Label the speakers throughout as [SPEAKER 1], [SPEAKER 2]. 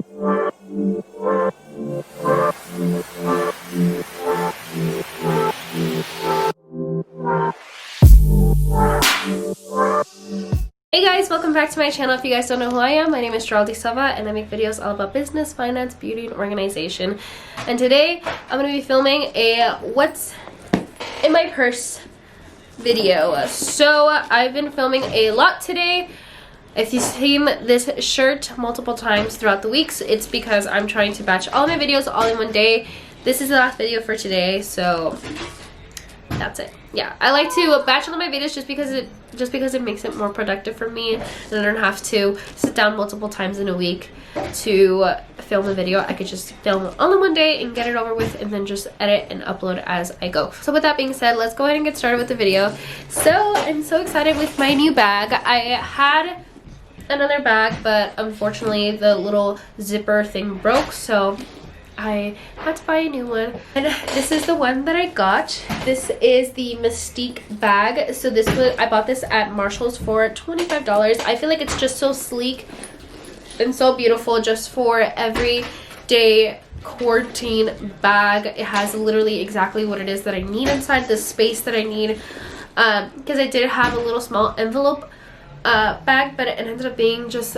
[SPEAKER 1] Hey guys, welcome back to my channel. If you guys don't know who I am, my name is Geraldine Sava and I make videos all about business, finance, beauty, and organization. And today I'm going to be filming a what's in my purse video. So I've been filming a lot today. If you've seen this shirt multiple times throughout the weeks, it's because I'm trying to batch all my videos all in one day. This is the last video for today, so that's it. Yeah, I like to batch all of my videos just because it makes it more productive for me, and I don't have to sit down multiple times in a week to film a video. I could just film all in one day and get it over with, and then just edit and upload as I go. So with that being said, let's go ahead and get started with the video. So I'm so excited with my new bag. I had another bag, but unfortunately the little zipper thing broke, so I had to buy a new one, and this is the one that I got. This is the Mystique bag. So this was, I bought this at Marshall's for $25. I feel like it's just so sleek and so beautiful, just for everyday quarantine bag. It has literally exactly what it is that I need inside, the space that I need, because I did have a little small envelope bag, but it ended up being just,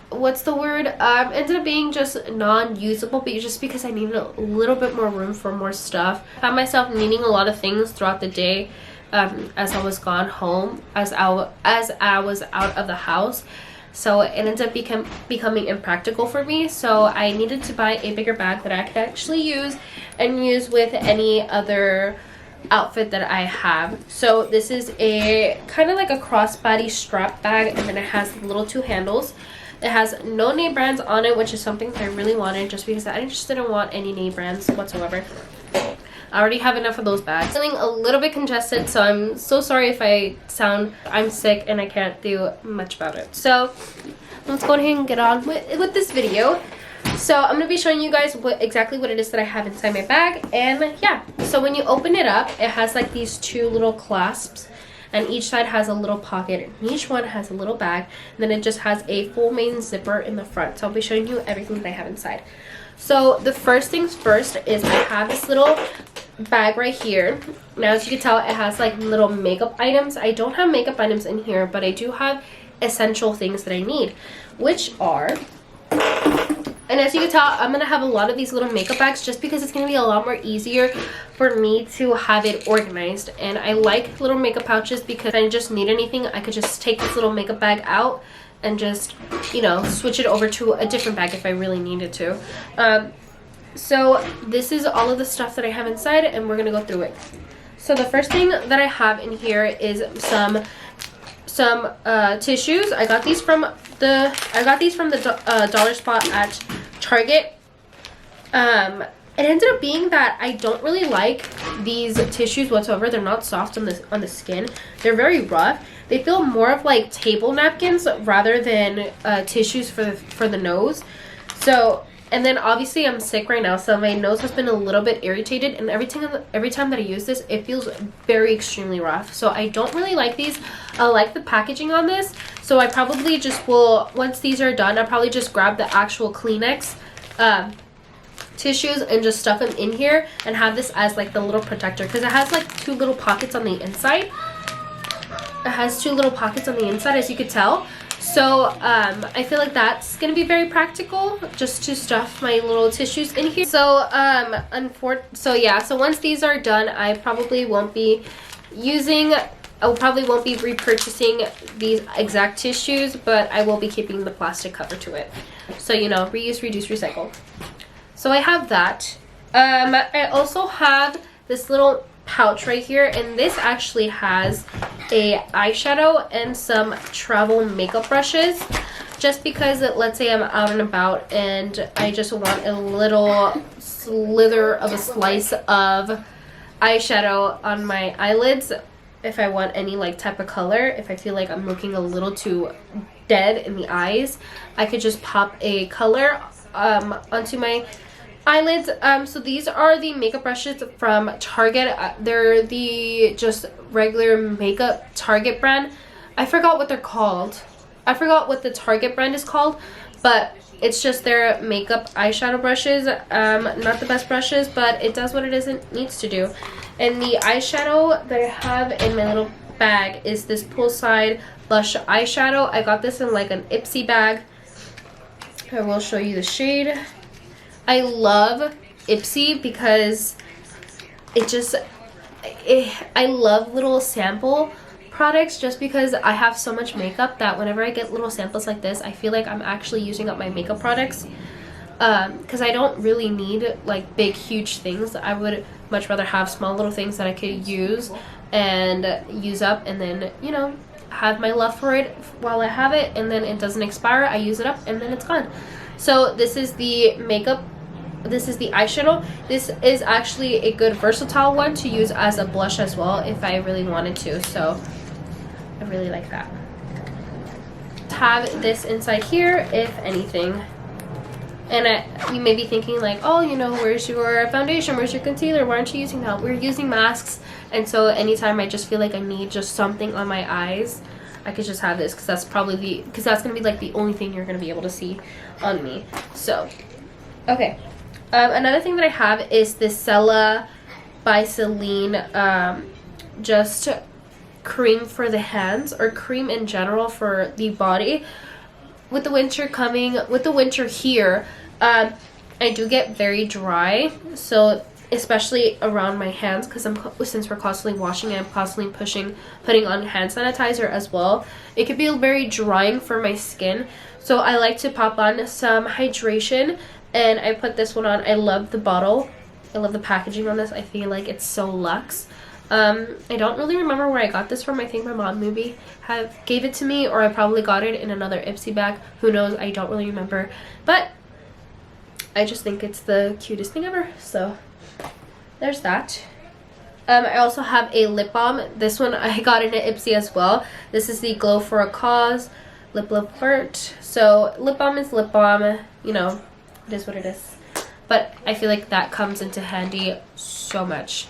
[SPEAKER 1] what's the word, ended up being just non-usable, but just because I needed a little bit more room for more stuff. I found myself needing a lot of things throughout the day, as I was gone home, as I was out of the house, so it ended up becoming impractical for me. So I needed to buy a bigger bag that I could actually use with any other outfit that I have. So this is a kind of like a crossbody strap bag, and then it has little two handles. It has no name brands on it, which is something that I really wanted, just because I just didn't want any name brands whatsoever. I already have enough of those bags. Feeling a little bit congested, so I'm so sorry if I'm sick and I can't do much about it. So let's go ahead and get on with this video. So I'm going to be showing you guys exactly what it is that I have inside my bag. And yeah, so when you open it up, it has like these two little clasps, and each side has a little pocket, and each one has a little bag, and then it just has a full main zipper in the front. So I'll be showing you everything that I have inside. So the first things first is I have this little bag right here. Now, as you can tell, it has like little makeup items. I don't have makeup items in here, but I do have essential things that I need, which are, and as you can tell, I'm going to have a lot of these little makeup bags just because it's going to be a lot more easier for me to have it organized. And I like little makeup pouches because if I just need anything, I could just take this little makeup bag out and just, you know, switch it over to a different bag if I really needed to. So this is all of the stuff that I have inside, and we're going to go through it. So the first thing that I have in here is some tissues. I got these from the dollar spot at Target. It ended up being that I don't really like these tissues whatsoever. They're not soft on the skin. They're very rough. They feel more of like table napkins rather than tissues for the nose. So, and then obviously I'm sick right now, so my nose has been a little bit irritated, and every time that I use this, it feels very extremely rough. So I don't really like these. I like the packaging on this, so I probably just will, once these are done, I'll probably just grab the actual Kleenex tissues and just stuff them in here and have this as like the little protector, because it has like two little pockets on the inside. It has two little pockets on the inside, as you could tell. So I feel like that's gonna be very practical, just to stuff my little tissues in here. So so once these are done, I probably won't be repurchasing these exact tissues, but I will be keeping the plastic cover to it. So, you know, reuse, reduce, recycle. So I have that. I also have this little pouch right here, and this actually has a eyeshadow and some travel makeup brushes, just because let's say I'm out and about and I just want a little slither of a slice of eyeshadow on my eyelids. If I want any like type of color, if I feel like I'm looking a little too dead in the eyes, I could just pop a color onto my eyelids. So these are the makeup brushes from Target. They're the just regular makeup Target brand. I forgot what they're called. I forgot what the Target brand is called, but it's just their makeup eyeshadow brushes. Not the best brushes, but it does what it needs to do. And the eyeshadow that I have in my little bag is this poolside blush eyeshadow. I got this in like an Ipsy bag. I will show you the shade. I love Ipsy because I love little sample products, just because I have so much makeup that whenever I get little samples like this, I feel like I'm actually using up my makeup products, because I don't really need like big huge things. I would much rather have small little things that I could use and use up, and then, you know, have my love for it while I have it, and then it doesn't expire. I use it up and then it's gone. So this is the makeup. This is the eyeshadow. This is actually a good versatile one to use as a blush as well if I really wanted to. So I really like that. Have this inside here, if anything. And you may be thinking like, oh, you know, where's your foundation? Where's your concealer? Why aren't you using that? We're using masks. And so anytime I just feel like I need just something on my eyes, I could just have this, because that's probably because that's going to be like the only thing you're going to be able to see on me. So, okay. Another thing that I have is this Sella by Celine, just cream for the hands, or cream in general for the body. With the winter here, I do get very dry, so especially around my hands, because since we're constantly washing and I'm constantly putting on hand sanitizer as well, it could be very drying for my skin. So I like to pop on some hydration, and I put this one on. I love the bottle. I love the packaging on this. I feel like it's so luxe. I don't really remember where I got this from. I think my mom maybe gave it to me, or I probably got it in another Ipsy bag. Who knows? I don't really remember. But I just think it's the cutest thing ever. So there's that. I also have a lip balm. This one I got in an Ipsy as well. This is the Glow for a Cause Lip Vert. So lip balm is lip balm. You know, it is what it is. But I feel like that comes into handy so much.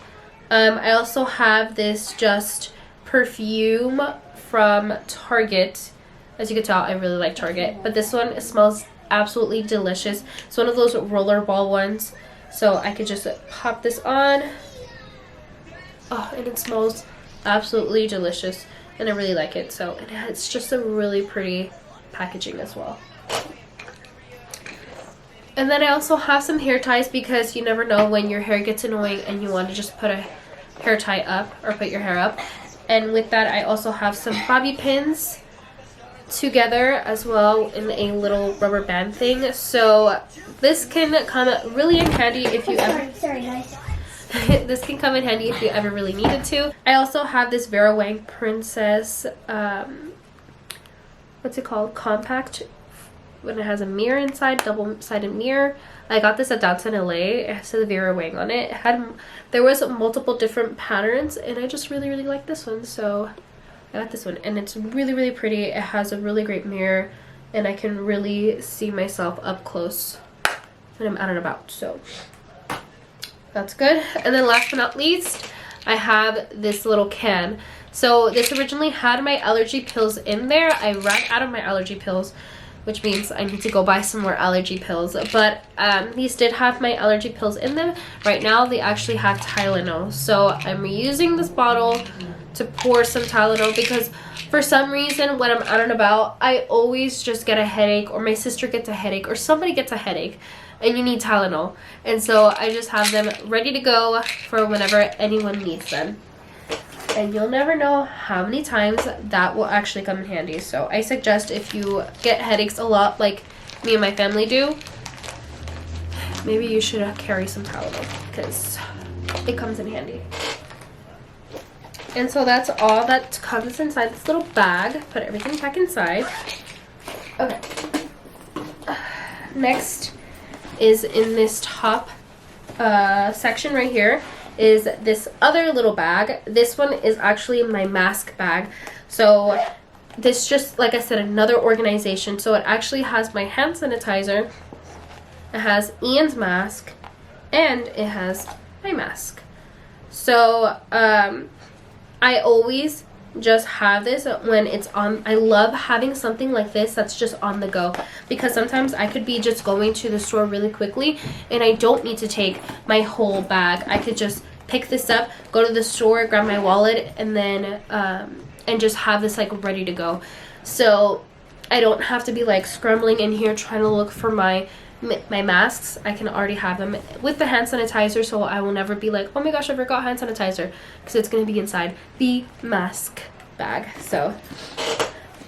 [SPEAKER 1] I also have this just perfume from Target. As you can tell, I really like Target. But this one, it smells absolutely delicious. It's one of those rollerball ones. So I could just pop this on. Oh, and it smells absolutely delicious. And I really like it. So it's just a really pretty packaging as well. And then I also have some hair ties, because you never know when your hair gets annoying and you want to just put a hair tie up, or put your hair up. And with that, I also have some bobby pins together as well in a little rubber band thing. So this can come really in handy if you ever... Sorry guys. This can come in handy if you ever really needed to. I also have this Vera Wang Princess, what's it called? Compact, when it has a mirror inside, double-sided mirror. I got this at Downtown LA. It has the Vera Wang on it. There was multiple different patterns, and I just really like this one, so I got this one. And it's really pretty. It has a really great mirror, and I can really see myself up close when I'm out and about, so that's good. And then last but not least, I have this little can. So this originally had my allergy pills in there. I ran out of my allergy pills, which means I need to go buy some more allergy pills. But these did have my allergy pills in them. Right now, they actually have Tylenol. So I'm reusing this bottle to pour some Tylenol, because for some reason, when I'm out and about, I always just get a headache, or my sister gets a headache, or somebody gets a headache, and you need Tylenol. And so I just have them ready to go for whenever anyone needs them. And you'll never know how many times that will actually come in handy. So I suggest, if you get headaches a lot like me and my family do, maybe you should carry some Tylenol, because it comes in handy. And so that's all that comes inside this little bag. Put everything back inside. Okay. Next is in this top section right here is this other little bag. This one is actually my mask bag. So this, just like I said, another organization. So it actually has my hand sanitizer, it has Ian's mask, and it has my mask. So I always just have this when it's on. I love having something like this that's just on the go, because sometimes I could be just going to the store really quickly and I don't need to take my whole bag. I could just pick this up, go to the store, grab my wallet, and then and just have this like ready to go. So I don't have to be like scrambling in here trying to look for my masks. I can already have them with the hand sanitizer, so I will never be like, oh my gosh, I forgot hand sanitizer, because it's going to be inside the mask bag. So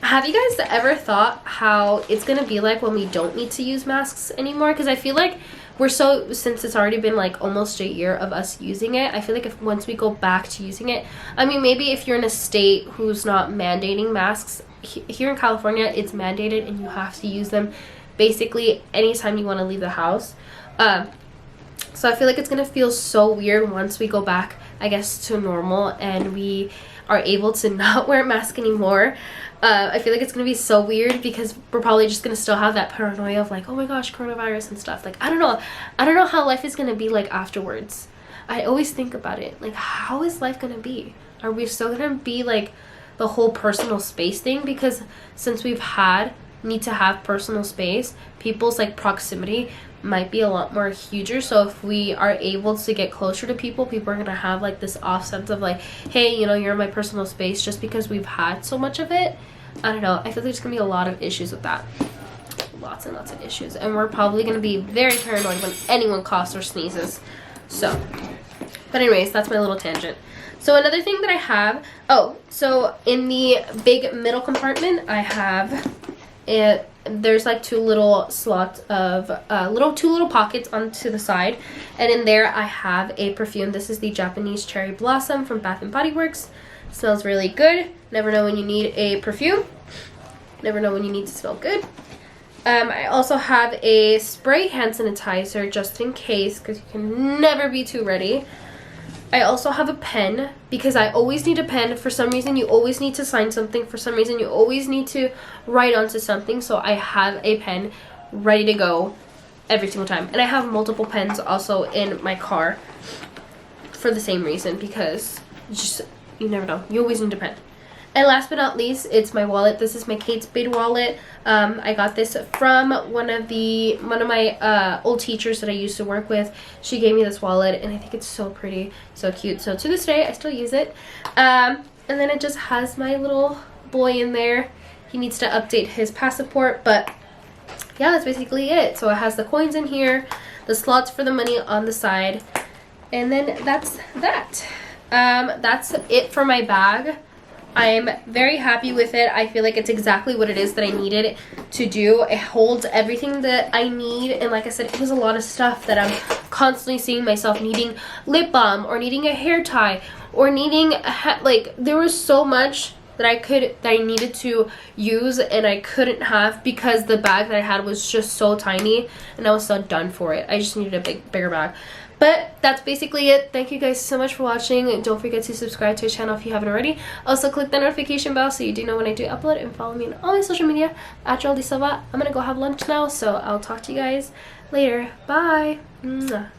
[SPEAKER 1] have you guys ever thought how it's going to be like when we don't need to use masks anymore? Because I feel like since it's already been like almost a year of us using it, I feel like if once we go back to using it, I mean, maybe if you're in a state who's not mandating masks, here in California it's mandated and you have to use them basically anytime you want to leave the house. So I feel like it's gonna feel so weird once we go back, I guess, to normal and we are able to not wear a mask anymore. I feel like it's gonna be so weird because we're probably just gonna still have that paranoia of like, oh my gosh, coronavirus and stuff. Like, I don't know how life is gonna be like afterwards. I always think about it, like, how is life gonna be? Are we still gonna be like the whole personal space thing? Because since we've need to have personal space, people's like proximity might be a lot more huger. So if we are able to get closer to people are gonna have like this off sense of like, hey, you know, you're in my personal space, just because we've had so much of it. I don't know, I feel like there's gonna be a lot of issues with that, lots and lots of issues, and we're probably gonna be very paranoid when anyone coughs or sneezes. So but anyways, that's my little tangent. So another thing that I have, so in the big middle compartment I have there's like two little slots of two little pockets onto the side, and in there I have a perfume. This is the Japanese Cherry Blossom from Bath and Body Works. Smells really good. Never know when you need a perfume, never know when you need to smell good. I also have a spray hand sanitizer just in case, because you can never be too ready. I also have a pen, because I always need a pen. For some reason, you always need to sign something. For some reason, you always need to write onto something. So I have a pen ready to go every single time. And I have multiple pens also in my car for the same reason, because you never know. You always need a pen. And last but not least, it's my wallet. This is my Kate Spade wallet. I got this from one of my old teachers that I used to work with. She gave me this wallet, and I think it's so pretty, so cute. So to this day, I still use it. And then it just has my little boy in there. He needs to update his passport, but yeah, that's basically it. So it has the coins in here, the slots for the money on the side, and then that's that. That's it for my bag. I'm very happy with it. I feel like it's exactly what it is that I needed to do. It holds everything that I need, and like I said, it was a lot of stuff that I'm constantly seeing myself needing. Lip balm, or needing a hair tie, or needing like, there was so much that I needed to use and I couldn't have, because the bag that I had was just so tiny and I was so done for it. I just needed a bigger bag. But that's basically it. Thank you guys so much for watching. Don't forget to subscribe to the channel if you haven't already. Also, click the notification bell so you do know when I do upload, and follow me on all my social media at Geraldine Silva. I'm gonna go have lunch now, so I'll talk to you guys later. Bye. Mwah.